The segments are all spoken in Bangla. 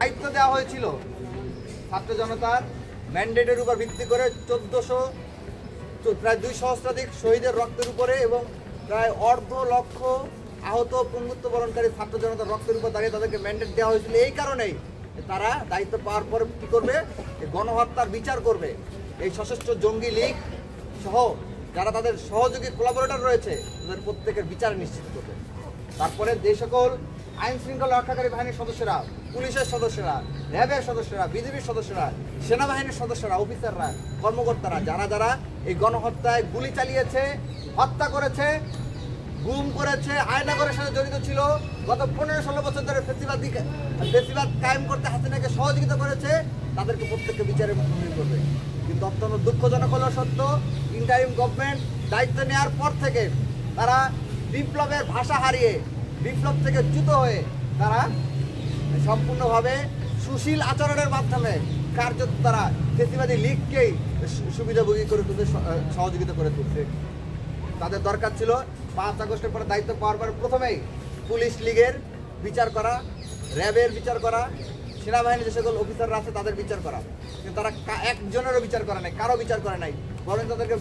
দায়িত্ব দেওয়া হয়েছিল ছাত্র জনতার ম্যান্ডেটের উপর ভিত্তি করে 1400 প্রায় 2 সহস্রাধিক শহীদের রক্তের উপরে এবং প্রায় অর্ধ লক্ষ আহত পঙ্গুত্ব বরণকারী ছাত্র জনতার রক্তের উপর দাঁড়িয়ে তাদেরকে ম্যান্ডেট দেওয়া হয়েছিল। এই কারণেই তারা দায়িত্ব পাওয়ার পরে কী করবে, গণহত্যার বিচার করবে। এই সশস্ত্র জঙ্গি লীগ সহ যারা তাদের সহযোগী কোলাবোরেটর রয়েছে তাদের প্রত্যেকের বিচার নিশ্চিত করবে। তারপরে যে সকল আইন শৃঙ্খলা রক্ষাকারী বাহিনীর সদস্যরা, পুলিশের সদস্যরা, র্যাবের সদস্যরা, বিজিবির সদস্যরা, সেনাবাহিনীর সদস্যরা, অফিসাররা, কর্মকর্তারা যারা এই গণহত্যায় গুলি চালিয়েছে, হত্যা করেছে, গুম করেছে, আয়নাগরের সাথে জড়িত ছিল, গত 15-16 বছর ধরে ফেসিবাদ কায়েম করতে হাসিনাকে সহযোগিতা করেছে, তাদেরকে প্রত্যেককে বিচারের মুখোমুখি করবে। কিন্তু অত্যন্ত দুঃখজনক হলো সত্য, ইন্টারিম গভর্নমেন্ট দায়িত্ব নেওয়ার পর থেকে তারা বিপ্লবের ভাষা হারিয়ে, বিপ্লব থেকে চ্যুত হয়ে তারা সম্পূর্ণভাবে সুশীল আচরণের মাধ্যমে কার্যত তারা ফেসিবাদী লীগকেই সুবিধাভোগী করে তুলতে সহযোগিতা করে তুলছে। তাদের দরকার ছিল 5 আগস্টের পরে দায়িত্ব পাওয়ার পরে প্রথমেই পুলিশ লীগের বিচার করা, র্যাবের বিচার করা, সেনাবাহিনীর যে সকল অফিসাররা আছে তাদের বিচার করা। কিন্তু তারা একজনেরও বিচার করে নাই, কারো বিচার করে নাই, বরং তাদেরকে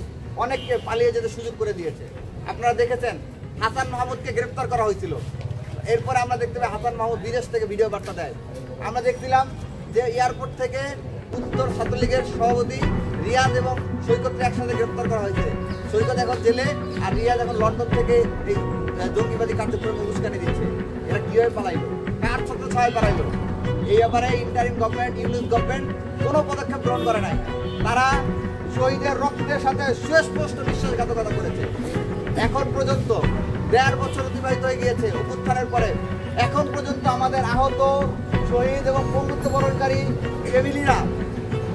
অনেককে পালিয়ে যেতে সুযোগ করে দিয়েছে। আপনারা দেখেছেন হাসান মাহমুদকে গ্রেপ্তার করা হয়েছিল, এরপরে আমরা দেখতে পাই হাসান মাহমুদ বিদেশ থেকে ভিডিও বার্তা দেয়। আমরা দেখছিলাম যে এয়ারপোর্ট থেকে উত্তর ছাত্রলীগের সভাপতি রিয়াজ এবং সৈকতকে একসাথে গ্রেপ্তার করা হয়েছে। সৈকত এখন জেলে আর রিয়াজ এখন লন্ডন থেকে এই জঙ্গিবাদী কার্যক্রমে উস্কানি দিচ্ছে। এরা কীভাবে পালাইলো, কার ছাত্র ছয় পালাইলো? এই ব্যাপারে ইন্টারিম গভর্নমেন্ট, ইউনিয়ন গভর্নমেন্ট কোনো পদক্ষেপ গ্রহণ করে নাই। তারা শহীদের রক্তের সাথে সুস্পষ্ট বিশ্বাসঘাতকতা করেছে। এখন পর্যন্ত 1.5 বছর অতিবাহিত হয়ে গিয়েছে অভ্যুত্থানের পরে, এখন পর্যন্ত আমাদের আহত শহীদ এবং পঙ্গুত্ব বরণকারী ফ্যামিলিরা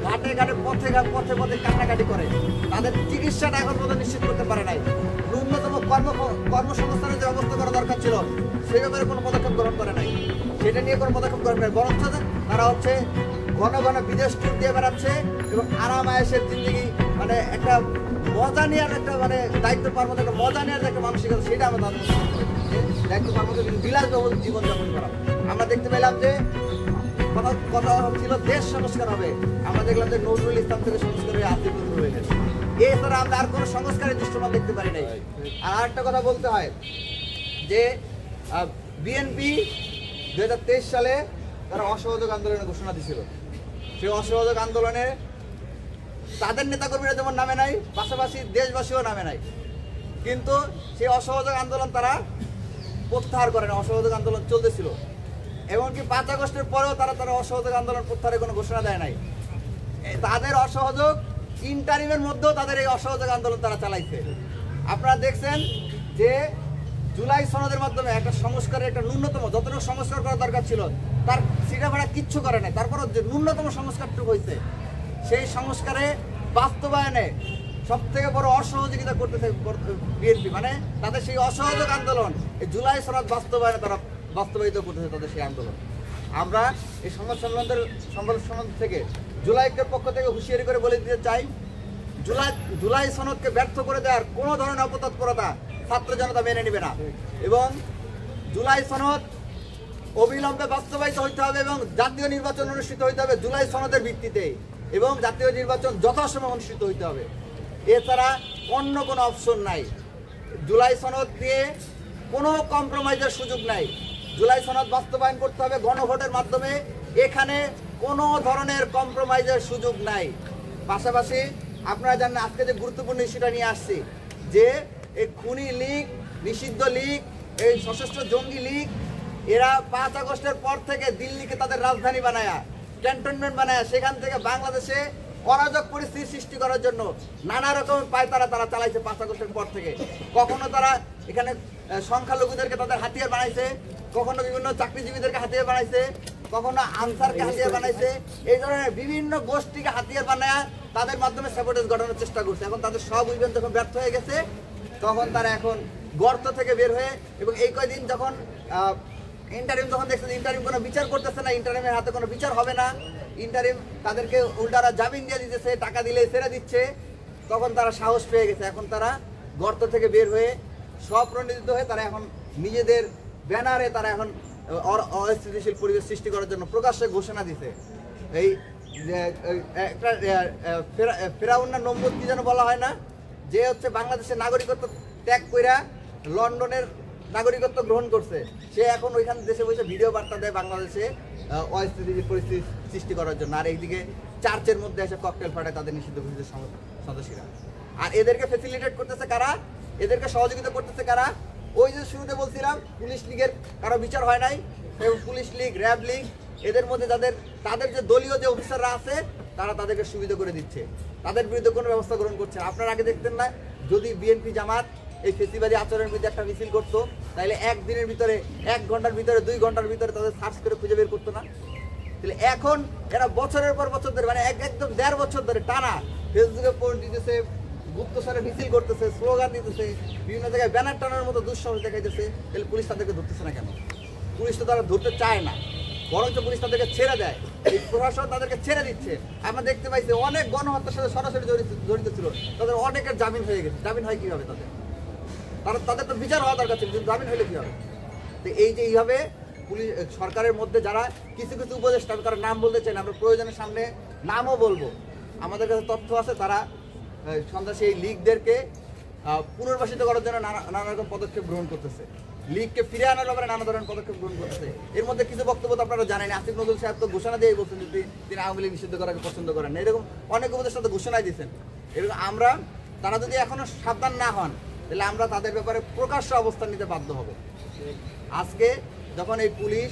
ঘাটে ঘাটে পথে কান্নাকাটি করে। তাদের চিকিৎসাটা এখন পর্যন্ত নিশ্চিত করতে পারে নাই। ন্যূনতম কর্মসংস্থানের যে ব্যবস্থা করা দরকার ছিল সেই ব্যাপারে কোনো পদক্ষেপ গ্রহণ করে নাই। সেটা নিয়ে কোনো পদক্ষেপ গ্রহণ করে বরঞ্চ তারা হচ্ছে ঘন ঘন বিদেশ ট্যুর দিয়ে বেড়াচ্ছে এবং আরাম আয়েসের জিন্দগি, মানে একটা মজা নেওয়ার একটা দায়িত্ব পাওয়ার মতো একটা মজা নেওয়ার একটা মানসিকতা, সেটা আমরা তাদের দায়িত্ব পাওয়ার মতো বিলাসবহুল জীবনযাপন করা। আমরা দেখতে পেলাম যে কথা ছিল দেশ সংস্কার হবে, আমরা দেখলাম যে নজরুল ইসলাম থেকে সংস্কার হয়ে আতিক নজরুল হয়ে গেছে। এছাড়া আমরা আর কোনো সংস্কারের দৃশ্যমান দেখতে পারি নাই। আর আরেকটা কথা বলতে হয় যে বিএনপি 2023 সালে তারা অসহযোগ আন্দোলনের ঘোষণা দিয়েছিল। সেই অসহযোগ আন্দোলনে তাদের নেতাকর্মীরা যেমন নামে নাই, পাশাপাশি দেশবাসীও নামে নাই। কিন্তু সেই অসহযোগ আন্দোলন তারা প্রত্যাহার করে না, অসহযোগ আন্দোলন চলতেছিল। এমনকি 5 আগস্টের পরেও তারা অসহযোগ আন্দোলন প্রত্যাহারের কোনো ঘোষণা দেয় নাই। তাদের অসহযোগ ইন্টারিমের মধ্যেও তাদের এই অসহযোগ আন্দোলন তারা চালাইছে। আপনারা দেখছেন যে জুলাই সনদের মাধ্যমে একটা সংস্কারের একটা ন্যূনতম যতটুকু সংস্কার করা দরকার ছিল তার সিটা ভাড়া কিচ্ছু করে নাই। তারপরও যে ন্যূনতম সংস্কারটুকু হয়েছে সেই সংস্কারে বাস্তবায়নে সব থেকে বড় অসহযোগিতা করতেছে বিএনপি। মানে তাদের সেই অসহযোগ আন্দোলন এই জুলাই সনদ বাস্তবায়নে তারা বাস্তবায়িত করতেছে তাদের সেই আন্দোলন। আমরা এই সংবাদ সম্মেলন থেকে জুলাইকের পক্ষ থেকে হুঁশিয়ারি করে বলে দিতে চাই, জুলাই সনদকে ব্যর্থ করে দেওয়ার কোনো ধরনের অপতৎপরতা ছাত্র জনতা মেনে নেবে না এবং জুলাই সনদ অবিলম্বে বাস্তবায়িত হইতে হবে এবং জাতীয় নির্বাচন অনুষ্ঠিত হইতে হবে জুলাই সনদের ভিত্তিতে এবং জাতীয় নির্বাচন যথাসময়ে অনুষ্ঠিত হইতে হবে। এছাড়া অন্য কোনো অপশন নাই। জুলাই সনদ দিয়ে কোনো কম্প্রোমাইজের সুযোগ নাই। জুলাই সনদ বাস্তবায়ন করতে হবে গণভোটের মাধ্যমে, এখানে কোনো ধরনের কম্প্রোমাইজের সুযোগ নাই। পাশাপাশি আপনারা জানেন আজকে যে গুরুত্বপূর্ণ ইস্যুটা নিয়ে আসছি যে এই খুনি লীগ, নিষিদ্ধ লীগ, এই সশস্ত্র জঙ্গি লীগ এরা 5 আগস্টের পর থেকে দিল্লিকে তাদের রাজধানী বানায়া, ক্যান্টনমেন্ট বানায়া সেখান থেকে বাংলাদেশে অরাজক পরিস্থিতি সৃষ্টি করার জন্য নানা রকম পায়তারা তারা চালাইছে 5 আগস্টের পর থেকে। কখনো তারা এখানে সংখ্যালঘুদেরকে তাদের হাতিয়ার বানাইছে, কখনো বিভিন্ন চাকরিজীবীদেরকে হাতিয়ার বানাইছে, কখনো আনসারকে হাতিয়ার বানাইছে। এই ধরনের বিভিন্ন গোষ্ঠীকে হাতিয়ার বানায় তাদের মাধ্যমে স্যাবোটেজ ঘটানোর চেষ্টা করছে। এখন তাদের সব অভিযান যখন ব্যর্থ হয়ে গেছে তখন তারা এখন গর্ত থেকে বের হয়ে এবং এই কয়দিন যখন ইন্টারিম যখন দেখছে ইন্টারিম কোনো বিচার করতেছে না, ইন্টারিমের হাতে কোনো বিচার হবে না, ইন্টারিম তাদেরকে উল্টারা জামিন দিয়ে দিতেছে, টাকা দিলে ছেড়ে দিচ্ছে, তখন তারা সাহস পেয়ে গেছে। এখন তারা গর্ত থেকে বের হয়ে স্বপ্রণোদিত হয়ে তারা এখন নিজেদের ব্যানারে তারা এখন অস্থিতিশীল পরিবেশ সৃষ্টি করার জন্য প্রকাশ্যে ঘোষণা দিছে। এই একটা ফেরাউন না নমরুদ কি যেন বলা হয় না, যে হচ্ছে বাংলাদেশের নাগরিকত্ব ত্যাগ কইরা লন্ডনের নাগরিকত্ব গ্রহণ করছে, সে এখন ওইখান দেশে বসে ভিডিও বার্তা দেয় বাংলাদেশে অস্থিতিশীল পরিস্থিতি সৃষ্টি করার জন্য। আর এইদিকে চার্চের মধ্যে এসে ককটেল ফাটায় তাদের নিষিদ্ধ ঘোষিত সদস্যরা। আর এদেরকে ফেসিলিটেট করতেছে কারা, এদেরকে সহযোগিতা করতেছে কারা? ওই যে শুরুতে বলছিলাম পুলিশ লীগের কারো বিচার হয় নাই, এবং পুলিশ লীগ, র্যাব লীগ, এদের মধ্যে তাদের যে দলীয় যে অফিসাররা আছে তারা তাদেরকে সুবিধা করে দিচ্ছে, তাদের বিরুদ্ধে কোনো ব্যবস্থা গ্রহণ করছে না। আপনারা আগে দেখতেন না, যদি বিএনপি জামাত এই ফেসিবাদী আচরণের বিরুদ্ধে একটা মিছিল করতো, তাহলে একদিনের ভিতরে, 1 ঘন্টার ভিতরে, 2 ঘন্টার ভিতরে তাদের সার্চ করে খুঁজে বের করতো না? তাহলে এখন এরা বছরের পর বছর ধরে, মানে একদম 1.5 বছর ধরে টানা ফেসবুকে পোস্ট দিতেছে, গুপ্তচরে মিছিল করতেছে, স্লোগান দিতেছে, বিভিন্ন জায়গায় ব্যানার টানার মতো দুঃসাহস দেখাইতেছে। তাহলে পুলিশ তাদেরকে ধরতেছে না কেন? পুলিশ তো তারা ধরতে চায় না, বরঞ্চ পুলিশ তাদেরকে ছেড়ে দেয়, এই প্রশাসন তাদেরকে ছেড়ে দিচ্ছে। আমরা দেখতে পাইছি অনেক গণহত্যার সাথে সরাসরি জড়িত ছিল, তাদের অনেকের জামিন হয়ে গেছে। জামিন হয় কীভাবে? তাদের তো বিচার হওয়া দরকার ছিল, জামিন হইলে কী হবে? তো এই যে এইভাবে পুলিশ সরকারের মধ্যে যারা কিছু কিছু উপদেষ্টা, আমি তারা নাম বলতে চাই না, আমরা প্রয়োজনের সামনে নামও বলবো, আমাদের কাছে তথ্য আছে, তারা সন্ত্রাসী এই লীগদেরকে পুনর্বাসিত করার জন্য নানা রকম পদক্ষেপ গ্রহণ করতেছে, লীগকে ফিরে আনার ব্যাপারে নানা ধরনের পদক্ষেপ গ্রহণ করতেছে। এর মধ্যে কিছু বক্তব্য তো আপনারা জানেন, আসিফ নজরুল সাহেব তো ঘোষণা দিয়ে বলছেন যে তিনি আওয়ামী লীগ নিষিদ্ধ করাকে পছন্দ করেন না, এরকম অনেক উপদেষ্টা তো ঘোষণাই দিচ্ছেন। এরকম তারা যদি এখনো সাবধান না হন, তাহলে আমরা তাদের ব্যাপারে প্রকাশ্য অবস্থান নিতে বাধ্য হব। আজকে যখন এই পুলিশ,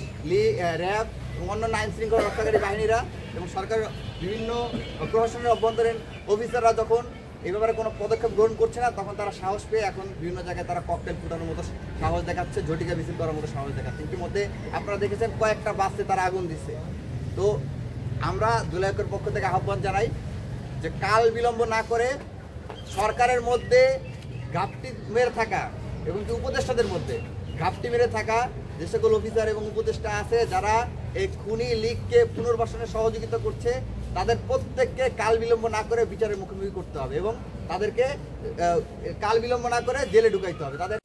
র্যাব এবং অন্যান্য আইন শৃঙ্খলা রক্ষাকারী বাহিনীরা এবং সরকার বিভিন্ন প্রশাসনের অভ্যন্তরীণ অফিসাররা যখন এই ব্যাপারে কোনো পদক্ষেপ গ্রহণ করছে না, তখন তারা সাহস পেয়ে এখন বিভিন্ন জায়গায় তারা ককটেল ফুটানোর মতো সাহস দেখাচ্ছে, ঝটিকা মিছিল করার মতো সাহস দেখাচ্ছে। ইতিমধ্যে আপনারা দেখেছেন কয়েকটা বাসে তারা আগুন দিচ্ছে। তো আমরা জুলাইকের পক্ষ থেকে আহ্বান জানাই যে কাল বিলম্ব না করে সরকারের মধ্যে ঘাপটি মেরে থাকা এবং কি উপদেষ্টাদের মধ্যে ঘাপটি মেরে থাকা যে সকল অফিসার এবং উপদেষ্টা আছে যারা এই খুনি লীগকে পুনর্বাসনে সহযোগিতা করছে, তাদের প্রত্যেককে কাল বিলম্ব না করে বিচারের মুখোমুখি করতে হবে এবং তাদেরকে কাল বিলম্ব না করে জেলে ঢুকাইতে হবে। তাদের